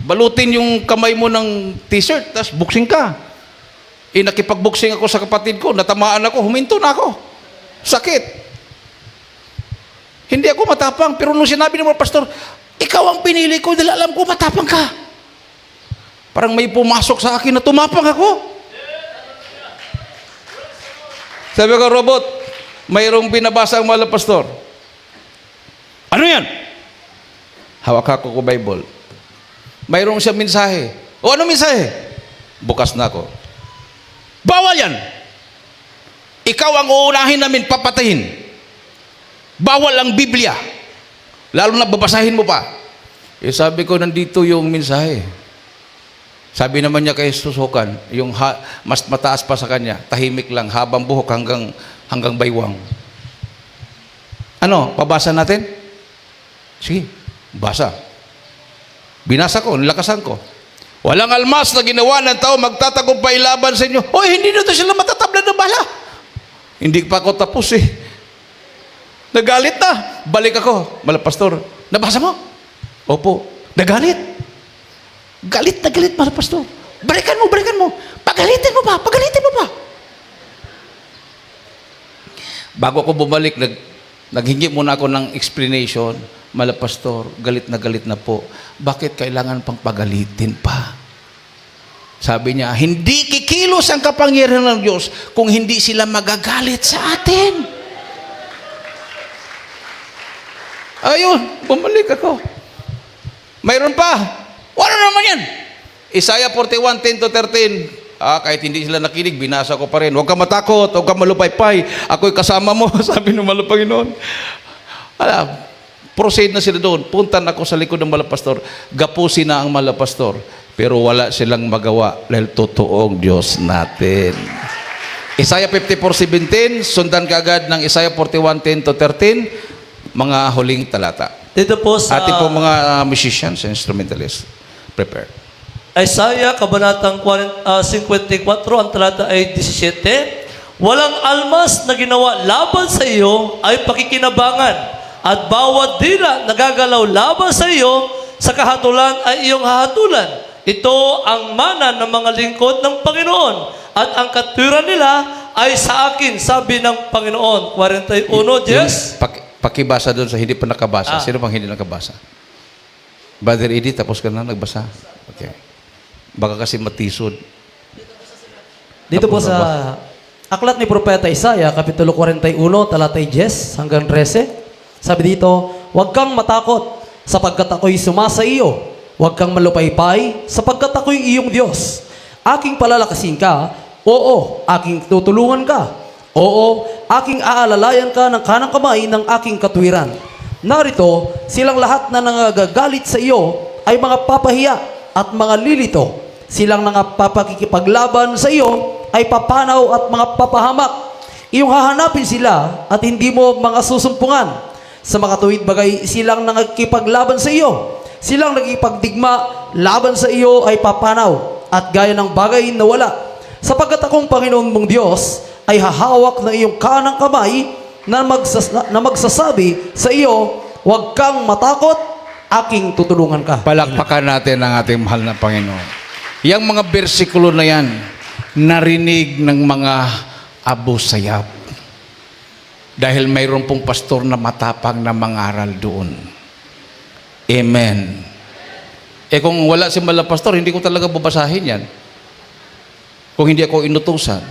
Balutin yung kamay mo ng t-shirt, tapos buksing ka. Nakipagbuksing ako sa kapatid ko, natamaan ako, huminto na ako. Sakit. Hindi ako matapang, pero nung sinabi ng mga pastor, ikaw ang pinili ko dahil alam ko matapang ka. Parang may pumasok sa akin na tumapang ako. Sabi ko, robot, mayroong binabasa ang mga pastor. Ano yan? Hawak ako ko Bible. Mayroong siya mensahe. O ano mensahe? Bukas na ako. Bawal yan. Ikaw ang uunahin namin papatayin. Bawal ang Biblia. Lalo na babasahin mo pa. Sabi ko, nandito yung mensahe. Sabi naman niya kay susukan, yung mas mataas pa sa kanya, tahimik lang, habang buhok hanggang baywang. Ano, pabasa natin? Sige, basa. Binasa ko, nilakasan ko. Walang almas na ginawa ng tao magtatagumpay laban sa inyo. Hoy, hindi na to sila matatablan ng bala. Hindi pa ako tapos eh. Nagalit na. Balik ako. Mala pastor, nabasa mo? Opo. Nagalit. Galit na galit, mala pastor. Balikan mo. Pagalitin mo pa. Bago ako bumalik, naghingi muna ako ng explanation. Mala pastor, galit na po. Bakit kailangan pang pagalitin pa? Sabi niya, hindi kikilos ang kapangyarihan ng Diyos kung hindi sila magagalit sa atin. Ayun, bumalik ako. Mayroon pa. Wala naman yan. Isaiah 41:10-13. Kahit hindi sila nakinig, binasa ko pa rin. Huwag ka matakot, huwag ka malupaypay. Ako'y kasama mo, sabi ng Panginoon. Proceed na sila doon. Puntan ako sa likod ng malapastor. Gapusin na ang malapastor. Pero wala silang magawa dahil totoo ang Diyos natin. Isaiah 54:17, sundan ka agad ng Isaiah 41:10-13, mga huling talata. Dito po sa Ating po mga musicians and instrumentalists, prepare. Isaiah, Kabanatang 54, ang talata ay 17. Walang almas na ginawa laban sa iyo ay pakikinabangan, at bawat dila na gagalaw laban sa iyo sa kahatulan ay iyong hahatulan. Ito ang mana ng mga lingkod ng Panginoon, at ang katwiran nila ay sa akin, sabi ng Panginoon. 41, yes? Pakibasa doon sa hindi pa nakabasa. Sino bang hindi nakabasa? Brother Eddie, tapos ka na nagbasa? Okay. Baka kasi matisod. Dito po sa aklat ni Propeta Isaiah, Kapitulo 41, talatay 10 hanggang 13. Sabi dito, huwag kang matakot, sapagkat ako'y sumasa iyo. Huwag kang malupaypay, sapagkat ako'y iyong Diyos. Aking palalakasin ka, oo, aking tutulungan ka. Oo, aking aalalayan ka ng kanang kamay ng aking katwiran. Narito, silang lahat na nangagagalit sa iyo ay mga papahiya at mga lilito. Silang papakikipaglaban sa iyo ay papanaw at mga papahamak. Iyong hahanapin sila at hindi mo mga susumpungan. Sa mga tuwid bagay, silang nangakipaglaban sa iyo. Silang nagipagdigma laban sa iyo ay papanaw at gaya ng bagay na wala. Sapagkat akong Panginoon mong Diyos ay hahawak ng iyong kanang kamay na magsasabi sa iyo, huwag kang matakot, aking tutulungan ka. Palakpakan natin ang ating mahal na Panginoon. Yang mga bersikulo na yan, narinig ng mga Abu Sayyaf. Dahil mayroon pong pastor na matapang na mangaral doon. Amen. Kung wala si Mala Pastor, hindi ko talaga babasahin yan. Kung hindi ako inutusan.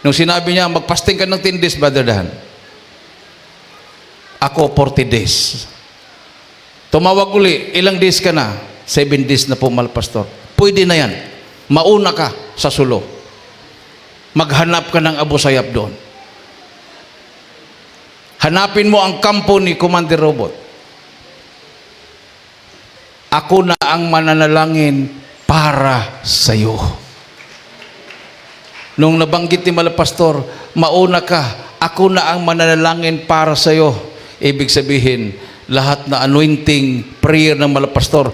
Nung sinabi niya, magpasting ka ng 10 days, Brother Dan. Ako, 40 days. Tumawag uli, ilang days ka na? 7 days na po, Mala Pastor. Pwede na yan. Mauna ka sa sulo. Maghanap ka ng Abu Sayyaf doon. Hanapin mo ang kampo ni Commander Robot. Ako na ang mananalangin para sa iyo. Nung nabanggit ni Mala Pastor, mauna ka, ako na ang mananalangin para sa iyo. Ibig sabihin, lahat na anointing prayer ng Mala Pastor,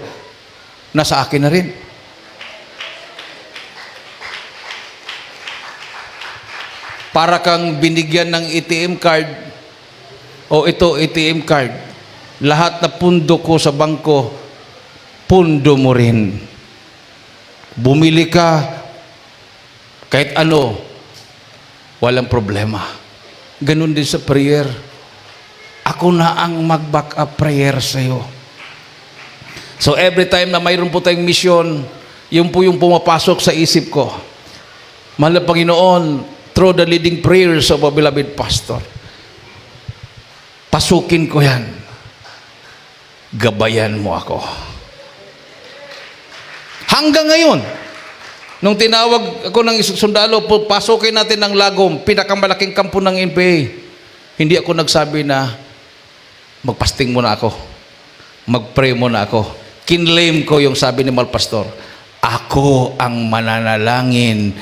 nasa akin na rin. Para kang binigyan ng ATM card, o ito ATM card, lahat na pundo ko sa bangko, pundo mo rin. Bumili ka, kahit ano, walang problema. Ganun din sa prayer. Ako na ang mag-back up prayer sa iyo. So every time na mayroon po tayong mission, yun po yung pumapasok sa isip ko. Mahal na Panginoon, through the leading prayers of a beloved pastor, pasukin ko yan. Gabayan mo ako. Hanggang ngayon, nung tinawag ako ng sundalo, pasukin natin ng Lagom, pinakamalaking kampo ng NPA, hindi ako nagsabi na magpasting muna ako, magpray muna ako. Kinlaim ko yung sabi ni Mal Pastor, ako ang mananalangin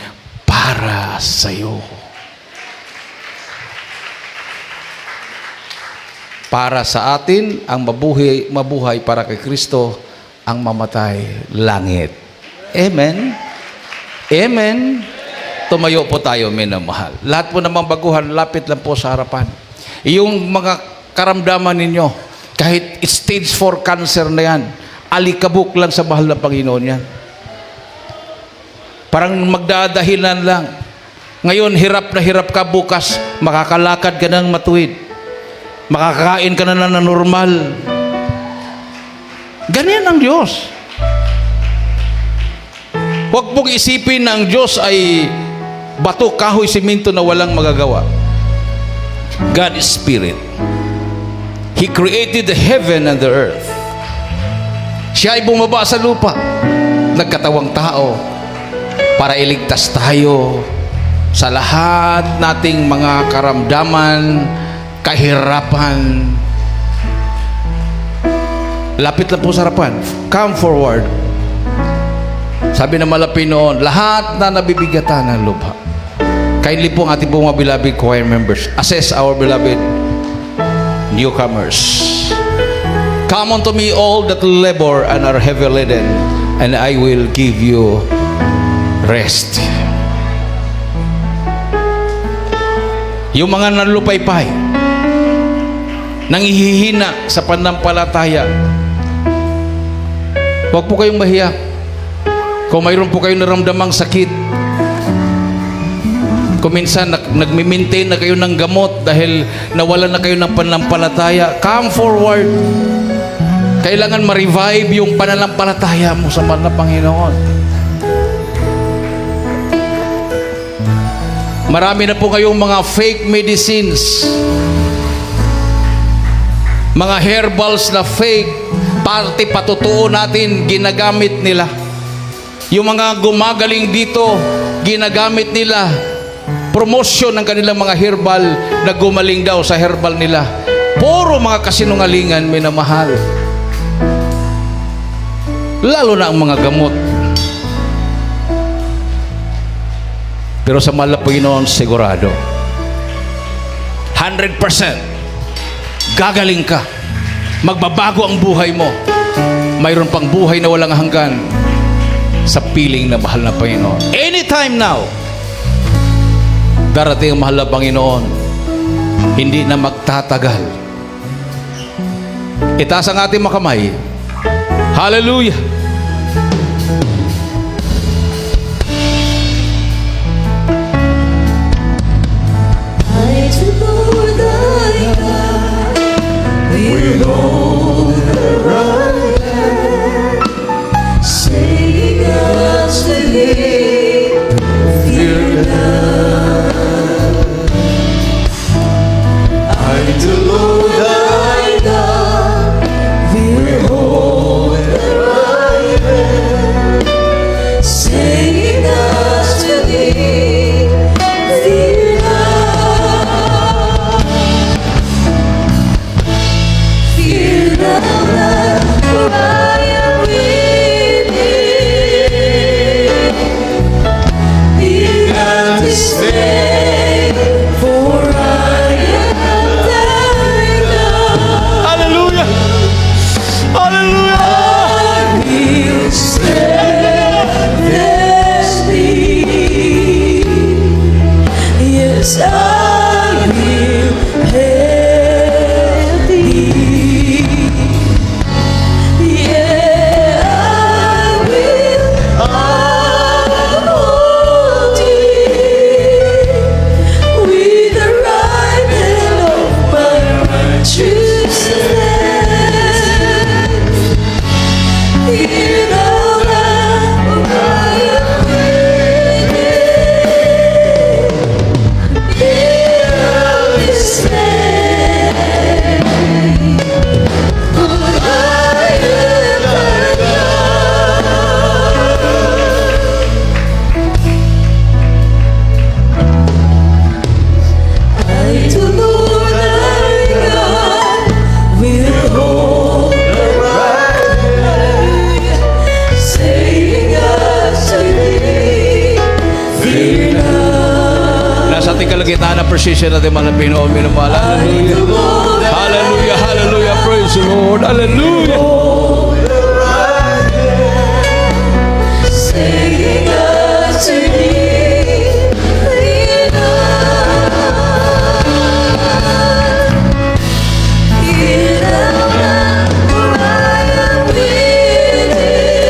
para sa iyo. Para sa atin, ang mabuhay para kay Kristo, ang mamatay, langit. Amen? Amen? Tumayo po tayo, minamahal. Lahat po namang baguhan, lapit lang po sa harapan. Yung mga karamdaman ninyo, kahit stage 4 cancer na yan, alikabok lang sa mahal na Panginoon yan. Parang magdadahilan lang. Ngayon, hirap na hirap ka, bukas, makakalakad ka ng matuwid. Makakain ka na ng normal. Ganyan ang Diyos. Huwag pong isipin na ang Diyos ay bato, kahoy, simento na walang magagawa. God is Spirit. He created the heaven and the earth. Siya ay bumaba sa lupa, nagkatawang tao, para iligtas tayo sa lahat nating mga karamdaman, kahirapan. Lapit lang po sa harapan. Come forward. Sabi ng Malapi noon, lahat na nabibigatan ng lupa. Kindly po ang ating mga beloved choir members, assess our beloved newcomers. Come unto me all that labor and are heavy laden, and I will give you rest. yung mga nalupaypay, nangihihina sa pananampalataya, huwag po kayong mahiya. Kung mayroon po kayong naramdamang sakit, kung minsan nagmi-maintain na kayo ng gamot dahil nawalan na kayo ng pananampalataya, come forward. Kailangan ma-revive yung pananampalataya mo sa mahal na Panginoon. Marami na po kayong mga fake medicines, mga herbals na fake, parte patotoo natin, ginagamit nila. Yung mga gumagaling dito, ginagamit nila promotion ng kanilang mga herbal na gumaling daw sa herbal nila. Puro mga kasinungalingan, minamahal. Lalo na ang mga gamot. Pero sa mahal na Panginoon, sigurado 100% gagaling ka. Magbabago ang buhay mo. Mayroon pang buhay na walang hanggan sa piling na mahal na Panginoon. Anytime now, darating ang mahal na Panginoon. Hindi na magtatagal. Itaas ang ating mga kamay. Hallelujah! I to Lord thy God with all the right hand, saying unto thee, fear not. I to Lord thy God will hold the right hand, saying unto thee, fear not. Fear not, for I am with thee. Be not dismayed, for I am thy God. Hallelujah! Hallelujah! I will steadfast thee. Yes, I will help thee. Yeah, I will uphold thee with the right hand of my righteousness. Fear thou not, for I am with thee. Fear not dismay, for I am thy God. I to Lord thy God will hold the right hand, saying unto thee, fear not. Nasa ating kalagitnaan ng precision natin mahal na Panginoon, minamahal. Hallelujah! Hallelujah! Hallelujah! Praise the Lord! Hallelujah! Saying unto thee, fear not. Fear thou not, for I am with thee.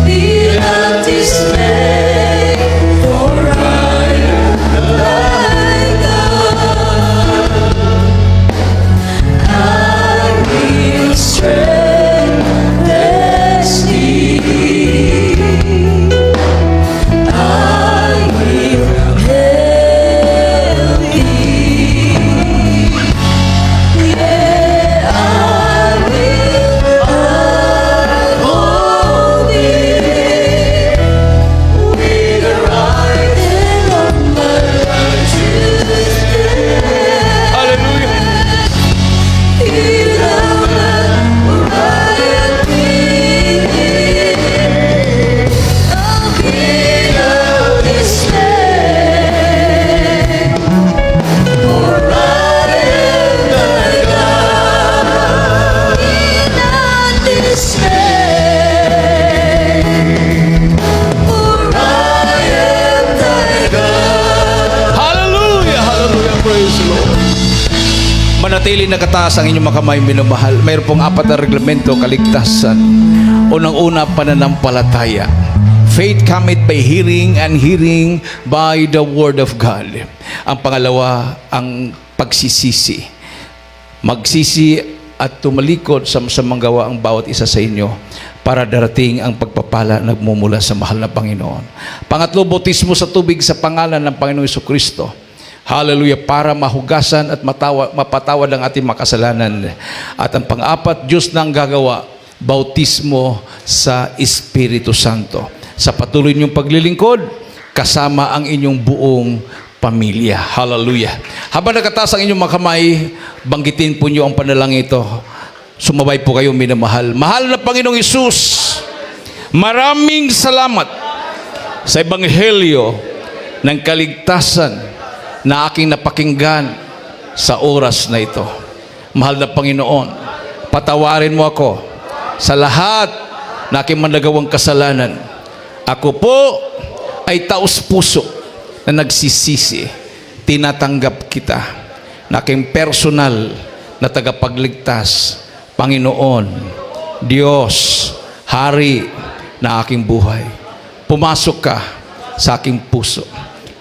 Be not dismayed, for I am thy God. I Manatili nakataas ang inyong mga kamay, minamahal. Mayroon pong 4 na reglamento, kaligtasan. Unang-una, pananampalataya. Faith cometh by hearing, and hearing by the word of God. Ang pangalawa, ang pagsisisi. Magsisi at tumalikod sa masamang gawa ang bawat isa sa inyo para darating ang pagpapala nagmumula sa mahal na Panginoon. Pangatlo, bautismo sa tubig sa pangalan ng Panginoong Jesucristo. Hallelujah, para mahugasan at mapatawad ang ating makasalanan. At ang pang-apat, Diyos na ang gagawa, bautismo sa Espiritu Santo. Sa patuloy niyong paglilingkod, kasama ang inyong buong pamilya. Hallelujah. Habang nakataas ang inyong mga kamay, banggitin po niyo ang panalangin ito. Sumabay po kayo, minamahal. Mahal na Panginoong Hesus, maraming salamat sa Ebanghelyo ng kaligtasan na aking napakinggan sa oras na ito. Mahal na Panginoon, patawarin mo ako sa lahat na aking managawang kasalanan. Ako po ay taos-puso na nagsisisi. Tinatanggap kita na aking personal na tagapagligtas. Panginoon, Diyos, Hari na aking buhay. Pumasok ka sa aking puso.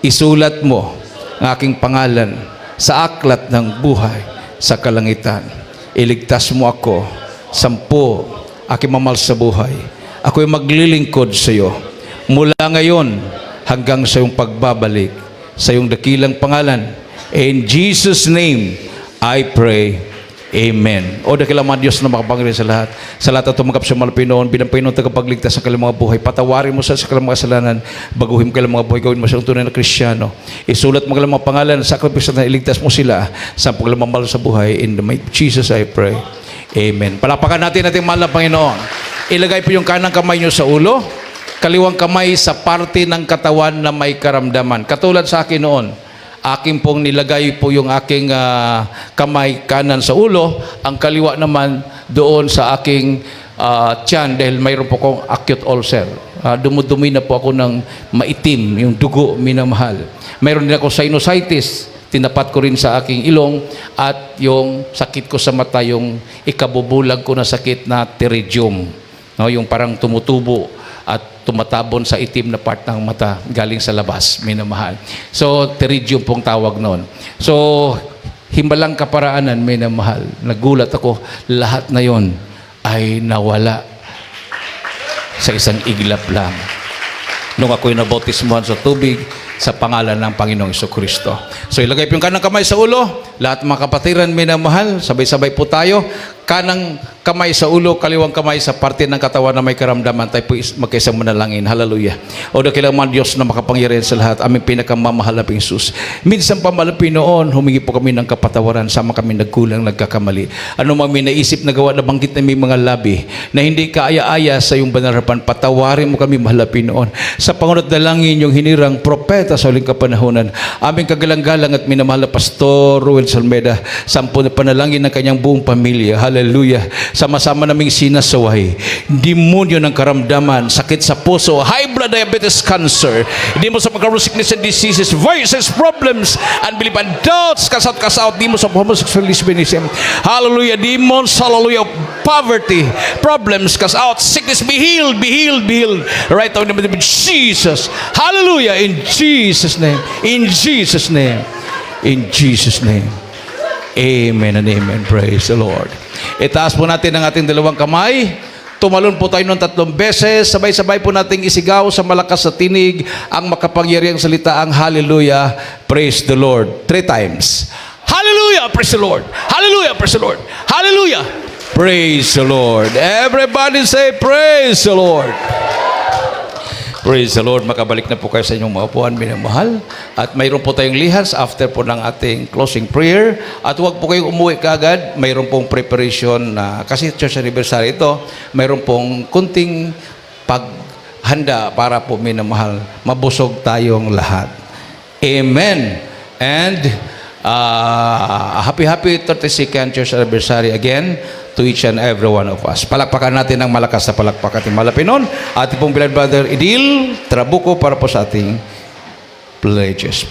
Isulat mo ang aking pangalan sa aklat ng buhay sa kalangitan. Iligtas mo ako, 10 aking mamahal sa buhay. Ako'y maglilingkod sa iyo mula ngayon hanggang sa iyong pagbabalik sa iyong dakilang pangalan. In Jesus' name, I pray. Amen. O dakilang mga Diyos na makapangyarihan sa lahat. Sa lahat na tumanggap sa mahal na Panginoon, bilang Panginoon tagapagligtas sa kanilang mga buhay. Patawarin mo sa kanilang mga kasalanan. Baguhin mo kanilang mga buhay. Gawin mo siyang tunay na Kristiyano. Isulat mo kanilang mga pangalan. Sakripisyo na iligtas mo sila sa kanilang mahal sa buhay. In the name of Jesus, I pray. Amen. Palapakan natin ating mahal na Panginoon. Ilagay po yung kanang kamay nyo sa ulo. Kaliwang kamay sa parte ng katawan na may karamdaman. Katulad sa akin noon. Akin pong nilagay po yung aking kamay kanan sa ulo, ang kaliwa naman doon sa aking tiyan dahil mayroon po akong acute ulcer. Dumudumi na po ako ng maitim, yung dugo, minamahal. Mayroon din ako sinusitis, tinapat ko rin sa aking ilong, at yung sakit ko sa mata, yung ikabubulag ko na sakit na pterygium, no, yung parang tumutubo at tumatabon sa itim na part ng mata galing sa labas, minamahal. So, pterygium pong tawag noon. So, himbalang kaparaanan, minamahal. Nagulat ako, lahat na yon ay nawala sa isang iglap lang. Nung ako'y nabautismuhan sa tubig sa pangalan ng Panginoong Jesucristo. So, ilagay po yung kanang kamay sa ulo. Lahat mga kapatiran, minamahal, sabay-sabay po tayo. Kanang kamay sa ulo, kaliwang kamay sa parte ng katawan na may karamdaman. Tayo po magkaisang manalangin. Hallelujah. O dakilang mga Diyos na makapangyarihan sa lahat, aming pinakamamahal na Jesus. Minsan pa Pinoon, humingi po kami ng kapatawaran. Sama kami nagkulang, nagkakamali. Ano mang may naisip na gawa na banggit na may mga labi na hindi kaaya-aya sa iyong banarapan, patawarin mo kami, mahal na Pinoon. Sa pangunat dalangin yung hinirang propeta sa huling kapanahunan, aming kagalang-galang at minamahal na Pastor Ruel Salmeda, 10 na panalangin ng kanyang buong pamilya. Hallelujah. Sama-sama naming sinasaway. Demonyo ng karamdaman, sakit sa puso, high blood diabetes, cancer, hindi mo sa magkaroon sickness and diseases, vices, problems, unbelief and doubts, kasaut, di mo sa homosexualism. Hallelujah. Demons, hallelujah, poverty, problems, kasaut, sickness, be healed, be healed, be healed. Right now in the name of Jesus. Hallelujah. In Jesus' name. In Jesus' name. In Jesus' name. Amen and amen. Praise the Lord. Itaas po natin ang ating dalawang kamay. Tumalon po tayo ng 3 beses. Sabay-sabay po nating isigaw sa malakas sa tinig ang makapangyarihang salita, ang hallelujah, praise the Lord. 3 times. Hallelujah, praise the Lord. Hallelujah, praise the Lord. Hallelujah, praise the Lord. Everybody say, praise the Lord. Praise the Lord. Makabalik na po kayo sa inyong mga upuan, minamahal. At mayroon po tayong lihas after po ng ating closing prayer. At huwag po kayong umuwi kaagad. Mayroon pong preparation na, kasi church anniversary ito, mayroon pong kunting paghanda para po, minamahal, mabusog tayong lahat. Amen. And happy 32nd church anniversary again to each and every one of us. Palakpakan natin ng malakas na palakpak ating malapinon. Ating pong beloved brother Idil Trabuco para po sa ating pledges.